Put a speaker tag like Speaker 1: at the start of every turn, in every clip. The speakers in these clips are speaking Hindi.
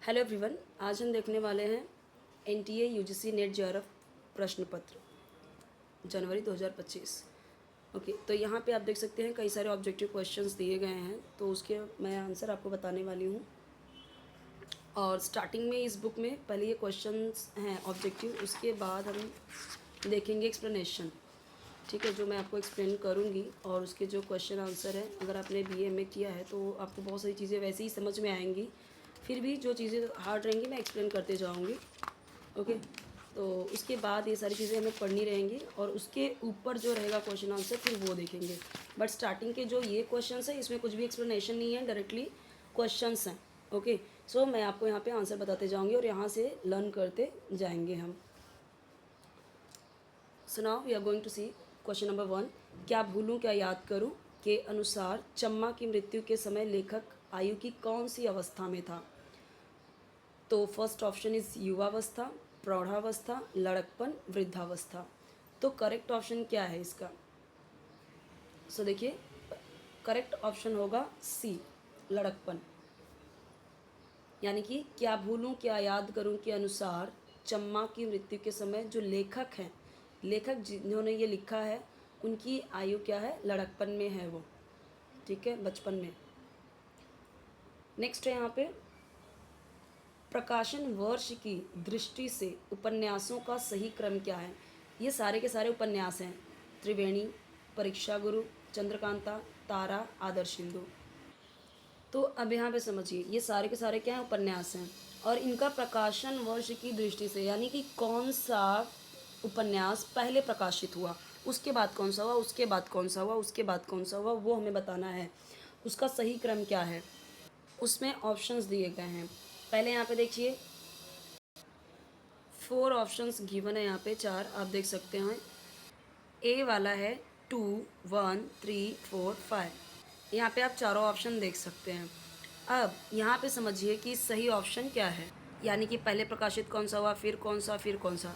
Speaker 1: हेलो एवरीवन, आज हम देखने वाले हैं एनटीए यूजीसी नेट जेआरएफ प्रश्न पत्र जनवरी 2025। ओके, तो यहाँ पे आप देख सकते हैं कई सारे ऑब्जेक्टिव क्वेश्चंस दिए गए हैं, तो उसके मैं आंसर आपको बताने वाली हूँ। और स्टार्टिंग में इस बुक में पहले ये क्वेश्चंस हैं ऑब्जेक्टिव, उसके बाद हम देखेंगे एक्सप्लेनेशन। ठीक है, जो मैं आपको एक्सप्लेन करूँगी और उसके जो क्वेश्चन आंसर है, अगर आपने BA में किया है तो आपको बहुत सारी चीज़ें वैसे ही समझ में आएंगी। फिर भी जो चीज़ें हार्ड रहेंगी मैं एक्सप्लेन करते जाऊँगी। ओके, तो उसके बाद ये सारी चीज़ें हमें पढ़नी रहेंगी और उसके ऊपर जो रहेगा क्वेश्चन आंसर फिर वो देखेंगे। बट स्टार्टिंग के जो ये क्वेश्चन है इसमें कुछ भी एक्सप्लेनेशन नहीं है, डायरेक्टली क्वेश्चंस हैं। ओके, सो मैं आपको यहाँ पे आंसर बताते जाऊँगी और यहाँ से लर्न करते जाएंगे हम। So now we are going to see question number 1। क्या भूलूं क्या याद करूं के अनुसार चम्मा की मृत्यु के समय लेखक आयु की कौन सी अवस्था में था? तो फर्स्ट ऑप्शन इज युवावस्था, प्रौढ़ावस्था, लड़कपन, वृद्धावस्था। तो करेक्ट ऑप्शन क्या है इसका? सो देखिए, करेक्ट ऑप्शन होगा सी, लड़कपन। यानी कि क्या भूलूं क्या याद करूं के अनुसार चम्मा की मृत्यु के समय जो लेखक हैं, लेखक जिन्होंने ये लिखा है उनकी आयु क्या है? लड़कपन में है वो। ठीक है, बचपन में। नेक्स्ट है यहाँ पे, प्रकाशन वर्ष की दृष्टि से उपन्यासों का सही क्रम क्या है? ये सारे के सारे उपन्यास हैं। त्रिवेणी, परीक्षा गुरु, चंद्रकांता, तारा, आदर्श हिंदू। तो अब यहाँ पे समझिए, ये सारे के सारे क्या हैं? उपन्यास हैं। और इनका प्रकाशन वर्ष की दृष्टि से, यानी कि कौन सा उपन्यास पहले प्रकाशित हुआ, उसके बाद कौन सा हुआ, उसके बाद कौन सा हुआ, उसके बाद कौन सा हुआ, वो हमें बताना है। उसका सही क्रम क्या है, उसमें ऑप्शंस दिए गए हैं। पहले यहाँ पे देखिए, 4 ऑप्शंस गिवन है यहाँ पे, 4 आप देख सकते हैं। ए वाला है 2, 1, 3, 4, 5। यहाँ पे आप चारों ऑप्शन देख सकते हैं। अब यहाँ पे समझिए कि सही ऑप्शन क्या है, यानी कि पहले प्रकाशित कौन सा हुआ, फिर कौन सा, फिर कौन सा।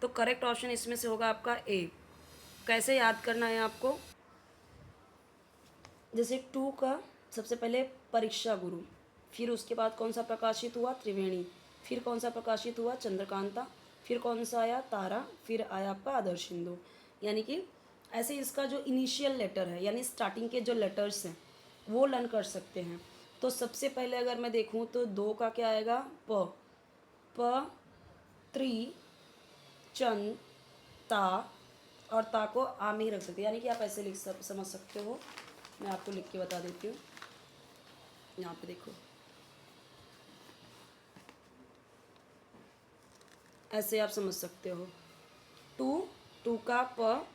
Speaker 1: तो करेक्ट ऑप्शन इसमें से होगा आपका ए। कैसे याद करना है आपको? जैसे 2 का सबसे पहले परीक्षा गुरु, फिर उसके बाद कौन सा प्रकाशित हुआ? त्रिवेणी, फिर कौन सा प्रकाशित हुआ? चंद्रकांता, फिर कौन सा आया? तारा, फिर आया आपका आदर्श हिंदू। यानी कि ऐसे इसका जो इनिशियल लेटर है, यानी स्टार्टिंग के जो लेटर्स हैं वो लर्न कर सकते हैं। तो सबसे पहले अगर मैं देखूं तो 2 का क्या आएगा? प, त्रि, चंद, ता, और ता को आ में ही रख सकते हैं, यानी कि आप ऐसे समझ सकते हो। मैं आपको लिख के बता देती हूँ। यहाँ पे देखो, ऐसे आप समझ सकते हो। 2 का प,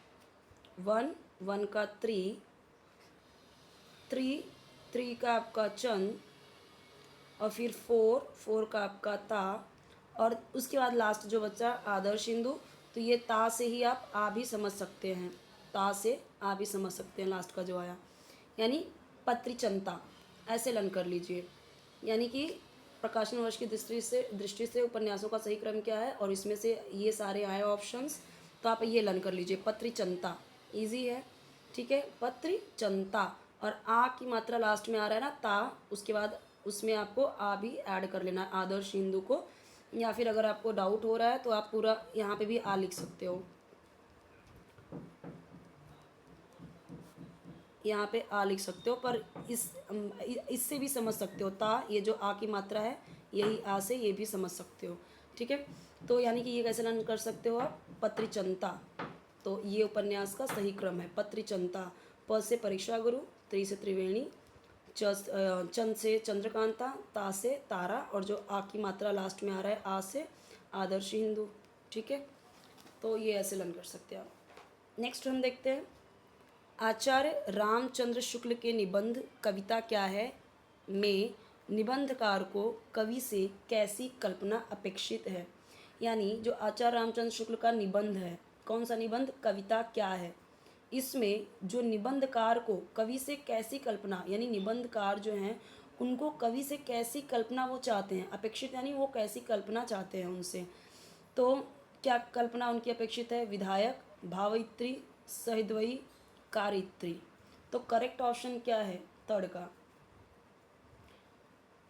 Speaker 1: 1 का त्रि, 3 का आपका चंद, और फिर 4 का आपका ता, और उसके बाद लास्ट जो बच्चा आदर्श हिंदू। तो ये ता से ही आप आ भी समझ सकते हैं, ता से आ भी समझ सकते हैं लास्ट का जो आया, यानी पत्रिचंता। ऐसे लर्न कर लीजिए। यानी कि प्रकाशन वर्ष की दृष्टि से उपन्यासों का सही क्रम क्या है, और इसमें से ये सारे आए ऑप्शंस, तो आप ये लर्न कर लीजिए। पत्रिचंता इजी है। ठीक है, पत्रिचंता, और आ की मात्रा लास्ट में आ रहा है ना, ता, उसके बाद उसमें आपको आ भी ऐड कर लेना है, आदर्श हिंदू को। या फिर अगर आपको डाउट हो रहा है तो आप पूरा यहाँ पे भी आ लिख सकते हो, यहाँ पे आ लिख सकते हो, पर इससे भी समझ सकते हो। ता, ये जो आ की मात्रा है, यही आ से ये भी समझ सकते हो। ठीक है, तो यानी कि ये कैसे लर्न कर सकते हो आप? पत्रिचंता। तो ये उपन्यास का सही क्रम है, पत्रिचंता। प से परीक्षा गुरु, त्रि से त्रिवेणी, चंद से चंद्रकांता, ता से तारा, और जो आ की मात्रा लास्ट में आ रहा है आ से आदर्श हिंदू। ठीक है, तो ये ऐसे लर्न कर सकते हैं आप। नेक्स्ट हम देखते हैं, आचार्य रामचंद्र शुक्ल के निबंध कविता क्या है में निबंधकार को कवि से कैसी कल्पना अपेक्षित है? यानी जो आचार्य रामचंद्र शुक्ल का निबंध है, कौन सा निबंध? कविता क्या है, इसमें जो निबंधकार को कवि से कैसी कल्पना, यानी निबंधकार जो हैं उनको कवि से कैसी कल्पना वो चाहते हैं, अपेक्षित यानी वो कैसी कल्पना चाहते हैं उनसे। तो क्या कल्पना उनकी अपेक्षित है? विधायक, भावयित्री, सहृदयी, कारित्री। तो करेक्ट ऑप्शन क्या है? थर्ड का।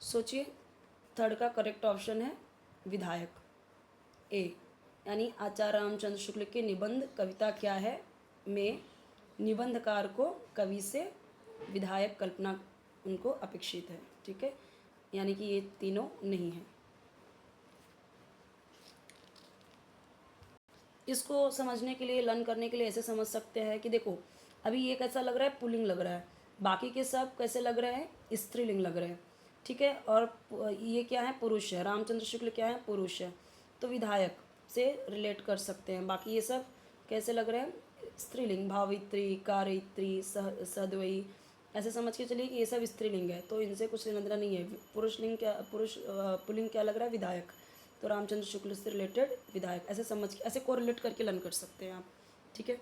Speaker 1: सोचिए, थर्ड का करेक्ट ऑप्शन है विधायक, ए, यानी आचार्य रामचंद्र शुक्ल के निबंध कविता क्या है में निबंधकार को कवि से विधायक कल्पना उनको अपेक्षित है। ठीक है, यानी कि ये तीनों नहीं है। इसको समझने के लिए, लर्न करने के लिए ऐसे समझ सकते हैं कि देखो अभी ये कैसा लग रहा है, पुल्लिंग लग रहा है, बाकी के सब कैसे लग रहे हैं, स्त्रीलिंग लग रहे हैं। ठीक है, और ये क्या है, पुरुष है, रामचंद्र शुक्ल क्या है, पुरुष है, तो विधायक से रिलेट कर सकते हैं। बाकी ये सब कैसे लग रहे हैं, स्त्रीलिंग, भावित्री, कारयित्री, सद्वयी, ऐसे समझ के चलिए कि ये सब स्त्रीलिंग है, तो इनसे कुछ लेना देना नहीं है। पुरुषलिंग क्या, पुल्लिंग क्या लग रहा है, विधायक, तो रामचंद्र शुक्ल से रिलेटेड विधायक, ऐसे समझ के, ऐसे कोरिलेट करके लर्न कर सकते हैं आप। ठीक है,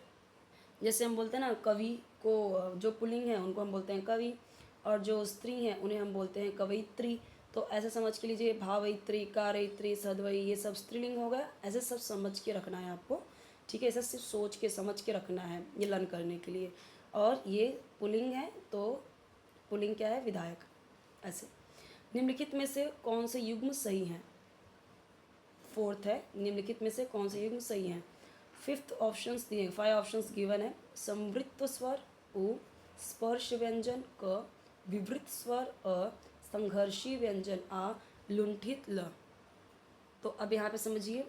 Speaker 1: जैसे हम बोलते हैं ना कवि को, जो पुल्लिंग है उनको हम बोलते हैं कवि, और जो स्त्री हैं उन्हें हम बोलते हैं कवयित्री। तो ऐसे समझ के लीजिए, भावयित्री, कारयित्री, सद्वयी, ये सब स्त्रीलिंग हो गया, ऐसे सब समझ के रखना है आपको। ठीक है, ऐसा सिर्फ सोच के समझ के रखना है ये लर्न करने के लिए। और ये पुल्लिंग है तो पुल्लिंग क्या है, विधायक। ऐसे निम्नलिखित में से कौन से युग्म सही हैं, फोर्थ है, निम्नलिखित में से कौन से युग्म सही हैं। फिफ्थ ऑप्शंस दिए, 5 ऑप्शंस गिवन है। समवृत्त स्वर उ, स्पर्श व्यंजन क, विवृत स्वर अ, संघर्षी व्यंजन आ, लुंठित ल। तो अब यहाँ पे समझिए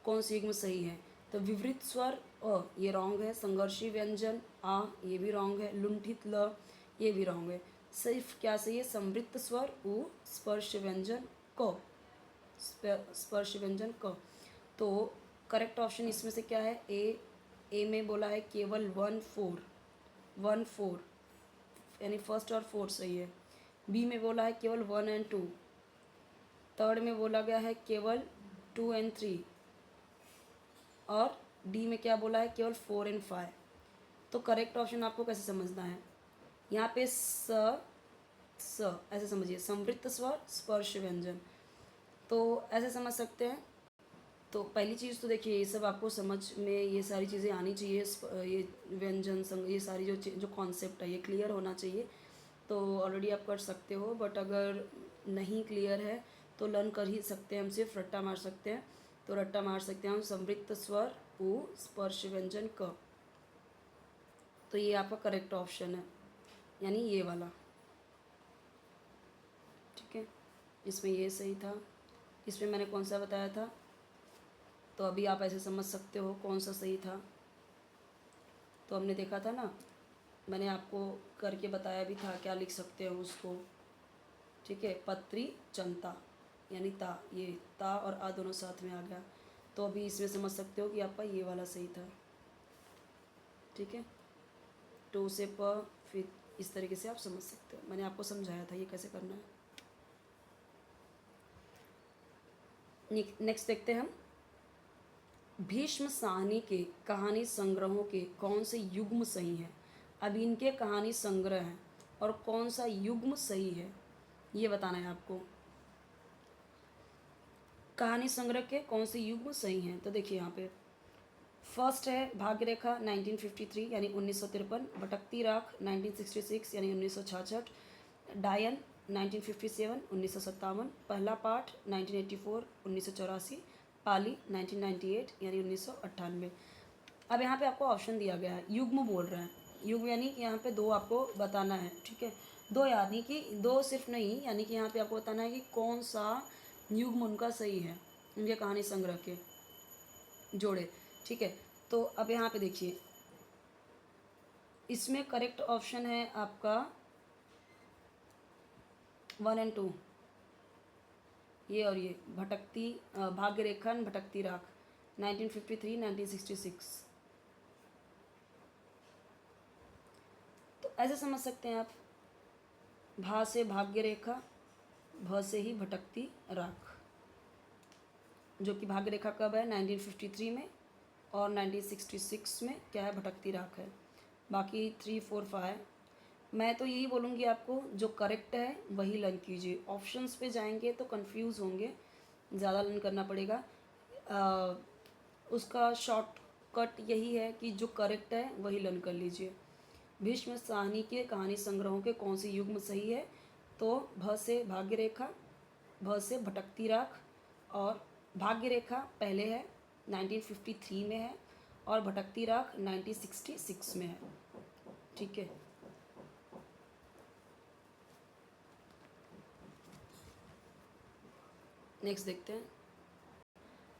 Speaker 1: कौन से युग्म सही है। तो विवृत स्वर अ ये रॉन्ग है, संघर्षी व्यंजन आ ये भी रॉन्ग है, लुंठित ल ये भी रॉन्ग है। सिर्फ क्या सही है, समवृत्त स्वर उ, स्पर्श व्यंजन क, स्पर्श व्यंजन क। तो करेक्ट ऑप्शन इसमें से क्या है, ए में बोला है केवल 1 4 यानी फर्स्ट और फोर्थ सही है। बी में बोला है केवल 1 और 2। थर्ड में बोला गया है केवल 2 और 3। और डी में क्या बोला है, केवल 4 और 5। तो करेक्ट ऑप्शन आपको कैसे समझना है, यहाँ पे स ऐसे समझिए, समवृत्त स्वर, स्पर्श व्यंजन, तो ऐसे समझ सकते हैं। तो पहली चीज़ तो देखिए, ये सब आपको समझ में ये सारी चीज़ें आनी चाहिए, ये व्यंजन संग, ये सारी जो कॉन्सेप्ट है ये क्लियर होना चाहिए। तो ऑलरेडी आप कर सकते हो, बट अगर नहीं क्लियर है तो लर्न कर ही सकते हैं, हम सिर्फ रट्टा मार सकते हैं। तो रट्टा मार सकते हैं हम, समवृत्त स्वर उ, स्पर्श व्यंजन क। तो ये आपका करेक्ट ऑप्शन है, यानी ये वाला। ठीक है, इसमें ये सही था, इसमें मैंने कौन सा बताया था, तो अभी आप ऐसे समझ सकते हो कौन सा सही था। तो हमने देखा था ना, मैंने आपको करके बताया भी था, क्या लिख सकते हो उसको। ठीक है, पत्री चंता, यानी ता, ये ता और आ दोनों साथ में आ गया। तो अभी इसमें समझ सकते हो कि आपका ये वाला सही था। ठीक है, 2 से प, फिर इस तरीके से आप समझ सकते हो, मैंने आपको समझाया था ये कैसे करना है। नेक्स्ट देखते हैं हम, भीष्म साहनी के कहानी संग्रहों के कौन से युग्म सही हैं। अब इनके कहानी संग्रह हैं और कौन सा युग्म सही है ये बताना है आपको। कहानी संग्रह के कौन से युग्म सही हैं, तो देखिए यहाँ पे फर्स्ट है भाग्यरेखा 1953 यानी 1953, भटकती राख 1966 यानी 1966, डायन 1957 1957, पहला पाठ 1984 1984, पाली 1998 यानी 1998। अब यहाँ पे आपको ऑप्शन दिया गया है, युग्म बोल रहे हैं, युग्म यानी कि यहाँ पे 2 आपको बताना है। ठीक है, 2 यानी कि 2 सिर्फ नहीं, यानी कि यहाँ पे आपको बताना है कि कौन सा युग्म उनका सही है, उनके कहानी संग्रह के जोड़े। ठीक है, तो अब यहाँ पे देखिए, इसमें करेक्ट ऑप्शन है आपका 1 और 2, ये और ये, भटकती भाग्यरेखन भटकती राख 1953 1966। तो ऐसे समझ सकते हैं आप, भा से भाग्यरेखा, भ से ही भटकती राख, जो कि भाग्यरेखा कब है 1953 में, और 1966 में क्या है, भटकती राख है। बाकी 3 4 5 मैं तो यही बोलूँगी आपको, जो करेक्ट है वही लर्न कीजिए। ऑप्शंस पे जाएंगे तो कंफ्यूज होंगे, ज़्यादा लर्न करना पड़ेगा। उसका शॉर्टकट यही है कि जो करेक्ट है वही लर्न कर लीजिए। भीष्म साहनी के कहानी संग्रहों के कौन सी युग्म सही है, तो भ से भाग्यरेखा, भ से भटकती राख, और भाग्य रेखा पहले है 1953 में है, और भटकती राख 1966 में है। ठीक है, नेक्स्ट देखते हैं।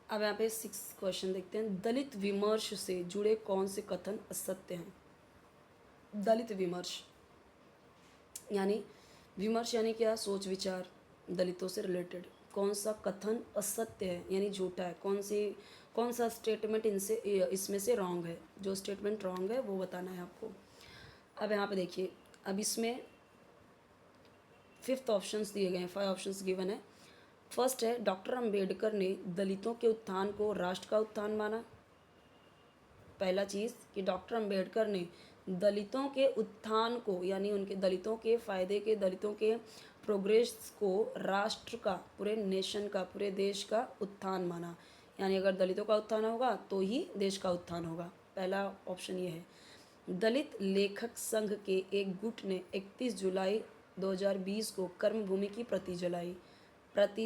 Speaker 1: अब यहाँ पे 6 क्वेश्चन देखते हैं। दलित विमर्श से जुड़े कौन से कथन असत्य हैं? दलित विमर्श यानी विमर्श यानी क्या? सोच विचार, दलितों से रिलेटेड। कौन सा कथन असत्य है यानी झूठा है? कौन सा स्टेटमेंट इसमें से रॉन्ग है? जो स्टेटमेंट रॉन्ग है वो बताना है आपको। अब यहाँ पे देखिए, अब इसमें 5 ऑप्शंस दिए गए हैं, 5 ऑप्शंस गिवन है। फर्स्ट है, डॉक्टर अंबेडकर ने दलितों के उत्थान को राष्ट्र का उत्थान माना। पहला चीज़ कि डॉक्टर अंबेडकर ने दलितों के उत्थान को यानी उनके दलितों के फ़ायदे के, दलितों के प्रोग्रेस को राष्ट्र का, पूरे नेशन का, पूरे देश का उत्थान माना। यानी अगर दलितों का उत्थान होगा तो ही देश का उत्थान होगा। पहला ऑप्शन ये है। दलित लेखक संघ के एक गुट ने 31 जुलाई 2020 को कर्मभूमि की प्रति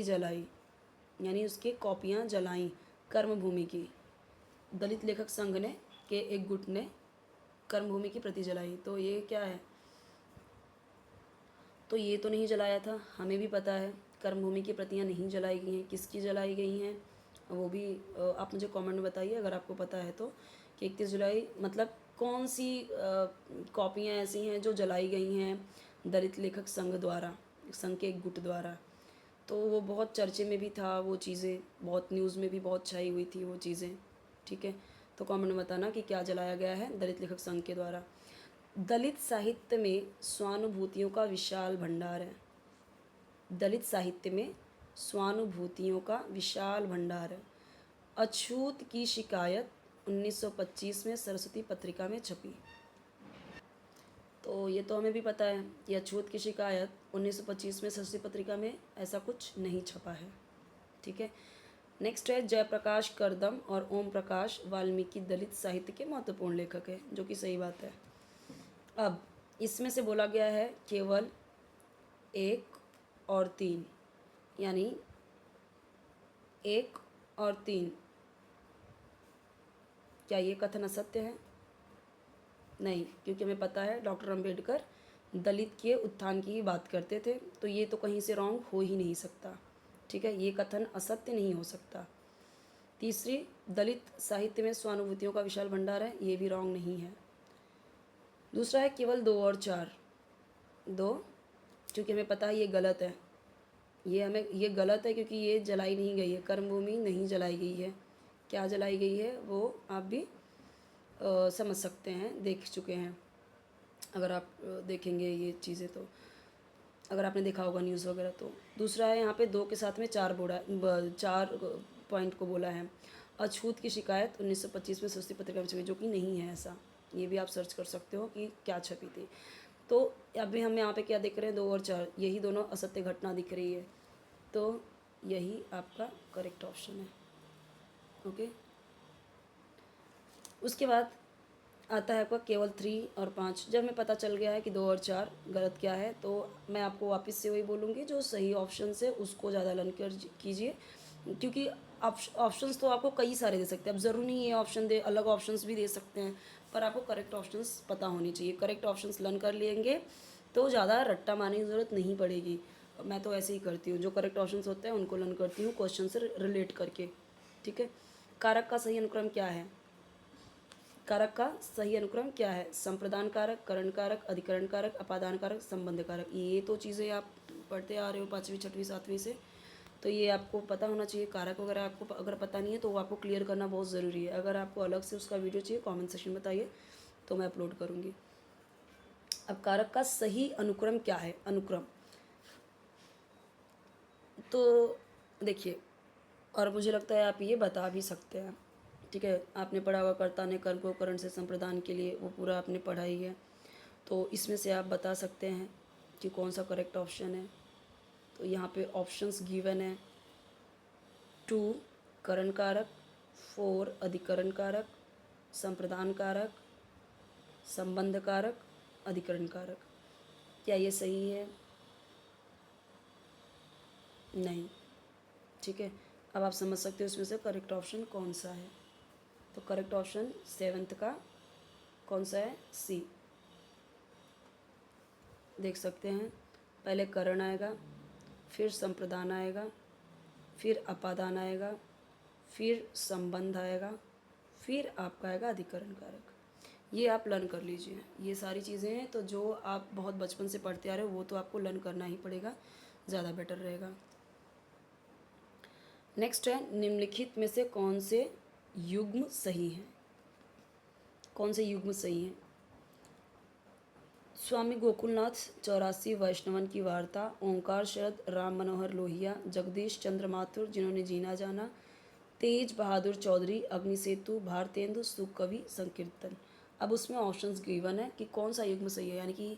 Speaker 1: जलाई यानी उसकी कॉपियाँ जलाईं कर्मभूमि की। दलित लेखक संघ ने के एक गुट ने कर्मभूमि की प्रति जलाई। तो ये क्या है? तो ये तो नहीं जलाया था, हमें भी पता है कर्मभूमि की प्रतियां नहीं जलाई गई हैं। किसकी जलाई गई हैं वो भी आप मुझे कमेंट में बताइए अगर आपको पता है तो, कि 31 जुलाई मतलब कौन सी कॉपियाँ ऐसी हैं जो जलाई गई हैं दलित लेखक संघ द्वारा, संघ के एक गुट द्वारा। तो वो बहुत चर्चे में भी था, वो चीज़ें बहुत न्यूज़ में भी बहुत छाई हुई थी वो चीज़ें। ठीक है, तो कमेंट में बताना कि क्या जलाया गया है दलित लेखक संघ के द्वारा। दलित साहित्य में स्वानुभूतियों का विशाल भंडार है। दलित साहित्य में स्वानुभूतियों का विशाल भंडार है। अछूत की शिकायत 1925 में सरस्वती पत्रिका में छपी। तो ये तो हमें भी पता है कि अछूत की शिकायत 1925 में सरस्वती पत्रिका में ऐसा कुछ नहीं छपा है। ठीक है, नेक्स्ट है, जयप्रकाश करदम और ओम प्रकाश वाल्मीकि दलित साहित्य के महत्वपूर्ण लेखक हैं, जो कि सही बात है। अब इसमें से बोला गया है केवल 1 और 3, यानी 1 और 3, क्या ये कथन असत्य है? नहीं, क्योंकि हमें पता है डॉक्टर अंबेडकर दलित के उत्थान की ही बात करते थे, तो ये तो कहीं से रॉन्ग हो ही नहीं सकता। ठीक है, ये कथन असत्य नहीं हो सकता। तीसरी, दलित साहित्य में स्वानुभूतियों का विशाल भंडार है, ये भी रॉन्ग नहीं है। दूसरा है केवल 2 और 4, 2, क्योंकि हमें पता है ये गलत है, ये गलत है क्योंकि ये जलाई नहीं गई है, कर्मभूमि नहीं जलाई गई है। क्या जलाई गई है वो आप भी समझ सकते हैं, देख चुके हैं अगर आप देखेंगे ये चीज़ें तो, अगर आपने देखा होगा न्यूज़ वगैरह तो। दूसरा है यहाँ पे 2 के साथ में 4 पॉइंट को बोला है। अछूत की शिकायत 1925 में सरस्वती पत्रिका में छपी, जो कि नहीं है ऐसा। ये भी आप सर्च कर सकते हो कि क्या छपी थी। तो अभी हम यहाँ पे क्या देख रहे हैं, 2 और 4, यही दोनों असत्य घटना दिख रही है, तो यही आपका करेक्ट ऑप्शन है। ओके, उसके बाद आता है आपका केवल 3 और 5। जब हमें पता चल गया है कि 2 और 4 गलत क्या है, तो मैं आपको वापस से वही बोलूँगी, जो सही ऑप्शन है उसको ज़्यादा लर्न कर कीजिए, क्योंकि ऑप्शंस तो आपको कई सारे दे सकते हैं। अब ज़रूरी नहीं ये ऑप्शन दे, अलग ऑप्शंस भी दे सकते हैं, पर आपको करेक्ट ऑप्शंस पता होनी चाहिए। करेक्ट ऑप्शंस लर्न कर लेंगे तो ज़्यादा रट्टा मारने की ज़रूरत नहीं पड़ेगी। मैं तो ऐसे ही करती हूँ, जो करेक्ट ऑप्शंस होते हैं उनको लर्न करती हूँ क्वेश्चन से रिलेट करके। ठीक है, कारक का सही अनुक्रम क्या है? कारक का सही अनुक्रम क्या है? संप्रदान कारक, करण कारक, अधिकरण कारक, अपादान कारक, संबंध कारक। ये तो चीज़ें आप पढ़ते आ रहे हो 5वीं 6वीं 7वीं से, तो ये आपको पता होना चाहिए। कारक वगैरह आपको अगर पता नहीं है तो वो आपको क्लियर करना बहुत ज़रूरी है। अगर आपको अलग से उसका वीडियो चाहिए कमेंट सेक्शन बताइए, तो मैं अपलोड करूँगी। अब कारक का सही अनुक्रम क्या है? अनुक्रम तो देखिए, और मुझे लगता है आप ये बता भी सकते हैं। ठीक है, आपने पढ़ा हुआ कर्ता ने कर्म को करण से संप्रदान के लिए, वो पूरा आपने पढ़ा ही है, तो इसमें से आप बता सकते हैं कि कौन सा करेक्ट ऑप्शन है। तो यहाँ पे ऑप्शंस गिवन है, 2 करण कारक, 4 अधिकरण कारक, संप्रदान कारक, संबंध कारक, अधिकरण कारक। क्या ये सही है? नहीं। ठीक है, अब आप समझ सकते हो इसमें से करेक्ट ऑप्शन कौन सा है। तो करेक्ट ऑप्शन 7th का कौन सा है? सी। देख सकते हैं, पहले करण आएगा, फिर संप्रदान आएगा, फिर अपादान आएगा, फिर संबंध आएगा, फिर आपका आएगा अधिकरण कारक। ये आप लर्न कर लीजिए, ये सारी चीज़ें हैं तो जो आप बहुत बचपन से पढ़ते आ रहे हो वो तो आपको लर्न करना ही पड़ेगा, ज़्यादा बेटर रहेगा। नेक्स्ट है, निम्नलिखित में से कौन से युग्म सही हैं? कौन से युग्म सही हैं? स्वामी गोकुलनाथ 84 वैष्णवन की वार्ता, ओंकार शरद, राम मनोहर लोहिया, जगदीश चंद्र माथुर जिन्होंने जीना जाना, तेज बहादुर चौधरी, अग्निसेतु, भारतेंदु, सुकवि, संकीर्तन। अब उसमें ऑप्शंस गिवन है कि कौन सा युग्म सही है, यानी कि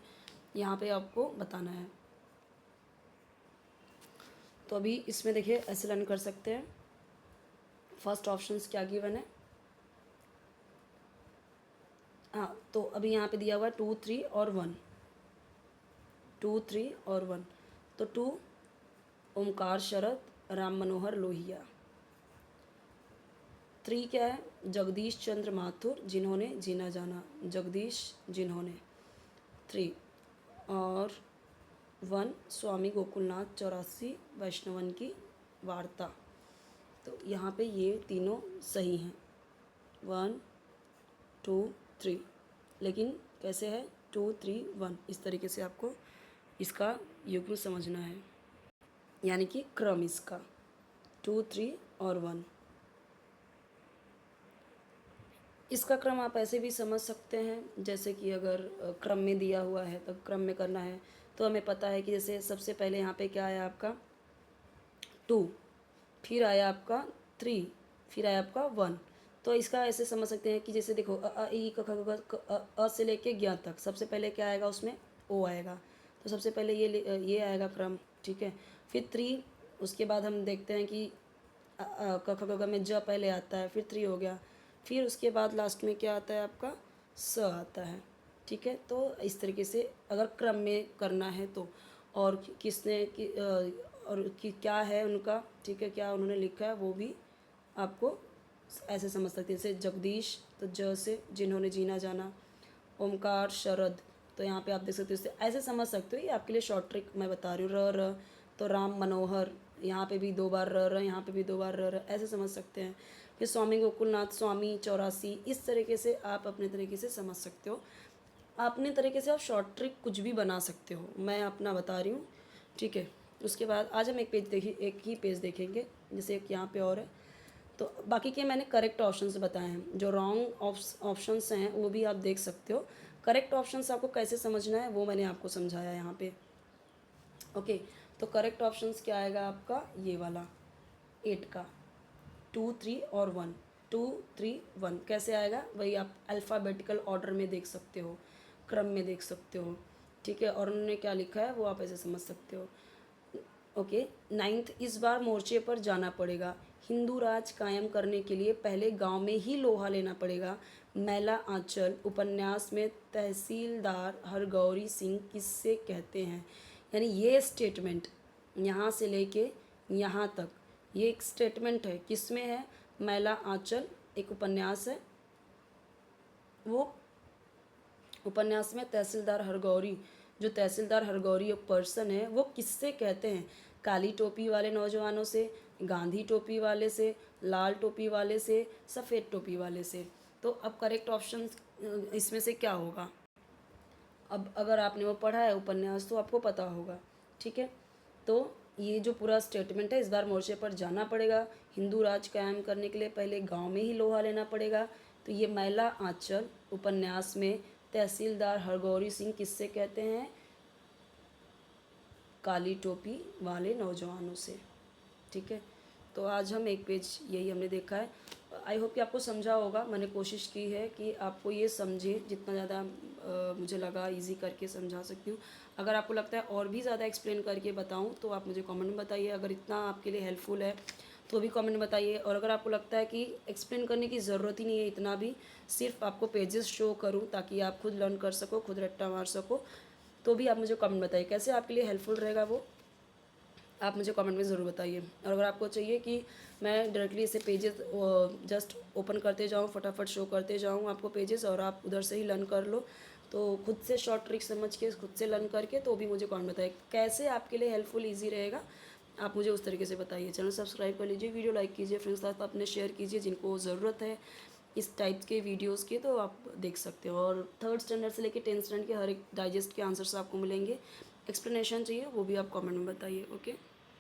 Speaker 1: यहाँ पे आपको बताना है। तो अभी इसमें देखिए ऐसे लर्न कर सकते हैं। फर्स्ट ऑप्शंस क्या गिवन है? हाँ, तो अभी यहाँ पे दिया हुआ है 2, 3 और 1, 2, 3 और 1। तो 2 ओमकार शरद, राम मनोहर लोहिया। 3 क्या है? जगदीश चंद्र माथुर जिन्होंने जीना जाना, जगदीश जिन्होंने, 3। और 1 स्वामी गोकुलनाथ 84 वैष्णवन की वार्ता। तो यहाँ पे ये तीनों सही हैं, 1, 2, 3। लेकिन कैसे है? 2, 3, 1, इस तरीके से आपको इसका युग्म समझना है, यानी कि क्रम इसका 2, 3 और 1। इसका क्रम आप ऐसे भी समझ सकते हैं, जैसे कि अगर क्रम में दिया हुआ है तो क्रम में करना है तो हमें पता है कि जैसे सबसे पहले यहाँ पे क्या आया आपका 2, फिर आया आपका 3, फिर आया आपका 1। तो इसका ऐसे समझ सकते हैं कि जैसे देखो अ ई क ख ग घ अ से लेके ज्ञ तक सबसे पहले क्या आएगा, उसमें ओ आएगा। तो सबसे पहले ये आएगा क्रम, ठीक है। फिर 3, उसके बाद हम देखते हैं कि क ख ग घ में ज पहले आता है, फिर 3 हो गया। फिर उसके बाद लास्ट में क्या आता है आपका? स आता है, ठीक है। तो इस तरीके से अगर क्रम में करना है तो, और किसने कि और कि क्या है उनका, ठीक है, क्या उन्होंने लिखा है वो भी आपको ऐसे समझ सकते हैं। जैसे जगदीश तो ज से जिन्होंने जीना जाना, ओमकार शरद तो यहाँ पे आप देख सकते हो, इससे ऐसे समझ सकते हो। ये आपके लिए शॉर्ट ट्रिक मैं बता रही हूँ। र तो राम मनोहर, यहाँ पे भी 2 बार र, यहाँ पे भी 2 बार र, ऐसे समझ सकते हैं। फिर स्वामी गोकुलनाथ, स्वामी 84, इस तरीके से आप अपने तरीके से समझ सकते हो। अपने तरीके से आप शॉर्ट ट्रिक कुछ भी बना सकते हो, मैं अपना बता रही हूँ, ठीक है। उसके बाद आज हम एक ही पेज देखेंगे, जैसे एक यहाँ पे और है। तो बाकी के मैंने करेक्ट ऑप्शंस बताए हैं, जो रॉन्ग ऑप्शंस हैं वो भी आप देख सकते हो। करेक्ट ऑप्शंस आपको कैसे समझना है वो मैंने आपको समझाया यहाँ पे, ओके। तो करेक्ट ऑप्शंस क्या आएगा आपका? ये वाला 8 का, 2, 3 और 1, 2, 3, 1 कैसे आएगा? वही आप अल्फ़ाबेटिकल ऑर्डर में देख सकते हो, क्रम में देख सकते हो, ठीक है। और उन्होंने क्या लिखा है वो आप ऐसे समझ सकते हो, ओके। 9th, इस बार मोर्चे पर जाना पड़ेगा, हिंदू राज कायम करने के लिए पहले गांव में ही लोहा लेना पड़ेगा, मैला आंचल उपन्यास में तहसीलदार हरगौरी सिंह किससे कहते हैं? यानी ये स्टेटमेंट यहाँ से लेके यहाँ तक, ये एक स्टेटमेंट है, किसमें है? मैला आंचल एक उपन्यास है, वो उपन्यास में तहसीलदार हरगौरी, जो तहसीलदार हरगौरी एक पर्सन है, वो किससे कहते हैं? काली टोपी वाले नौजवानों से, गांधी टोपी वाले से, लाल टोपी वाले से, सफ़ेद टोपी वाले से। तो अब करेक्ट ऑप्शन इसमें से क्या होगा? अब अगर आपने वो पढ़ा है उपन्यास तो आपको पता होगा, ठीक है। तो ये जो पूरा स्टेटमेंट है, इस बार मोर्चे पर जाना पड़ेगा, हिंदू राज कायम करने के लिए पहले गांव में ही लोहा लेना पड़ेगा। तो ये मैला आंचल उपन्यास में तहसीलदार हरगौरी सिंह किससे कहते हैं? काली टोपी वाले नौजवानों से, ठीक है। तो आज हम एक पेज यही हमने देखा है। आई होप कि आपको समझा होगा। मैंने कोशिश की है कि आपको ये समझे, जितना ज़्यादा मुझे लगा इजी करके समझा सकती हूँ। अगर आपको लगता है और भी ज़्यादा एक्सप्लेन करके बताऊँ तो आप मुझे कमेंट में बताइए। अगर इतना आपके लिए हेल्पफुल है तो भी कमेंट में बताइए। और अगर आपको लगता है कि एक्सप्लेन करने की ज़रूरत ही नहीं है इतना भी, सिर्फ आपको पेजेस शो करूँ ताकि आप खुद लर्न कर सको, खुद रट्टा मार सको, तो भी आप मुझे कमेंट बताइए कैसे आपके लिए हेल्पफुल रहेगा वो। आप मुझे कमेंट में ज़रूर बताइए। और अगर आपको चाहिए कि मैं डायरेक्टली इसे पेजेस जस्ट ओपन करते जाऊँ, फटाफट शो करते जाऊँ आपको पेजेस और आप उधर से ही लर्न कर लो, तो खुद से शॉर्ट ट्रिक समझ के खुद से लर्न करके तो भी मुझे कमेंट बताइए कैसे आपके लिए हेल्पफुल ईजी रहेगा। आप मुझे उस तरीके से बताइए। चैनल सब्सक्राइब कर लीजिए, वीडियो लाइक कीजिए, फ्रेंड्स के साथ अपने शेयर कीजिए जिनको ज़रूरत है इस टाइप के वीडियोस के, तो आप देख सकते हो। और थर्ड स्टैंडर्ड से लेके 10th स्टैंडर्ड के हर एक डाइजेस्ट के आंसर्स आपको मिलेंगे। एक्सप्लेनेशन चाहिए वो भी आप कमेंट में बताइए। ओके।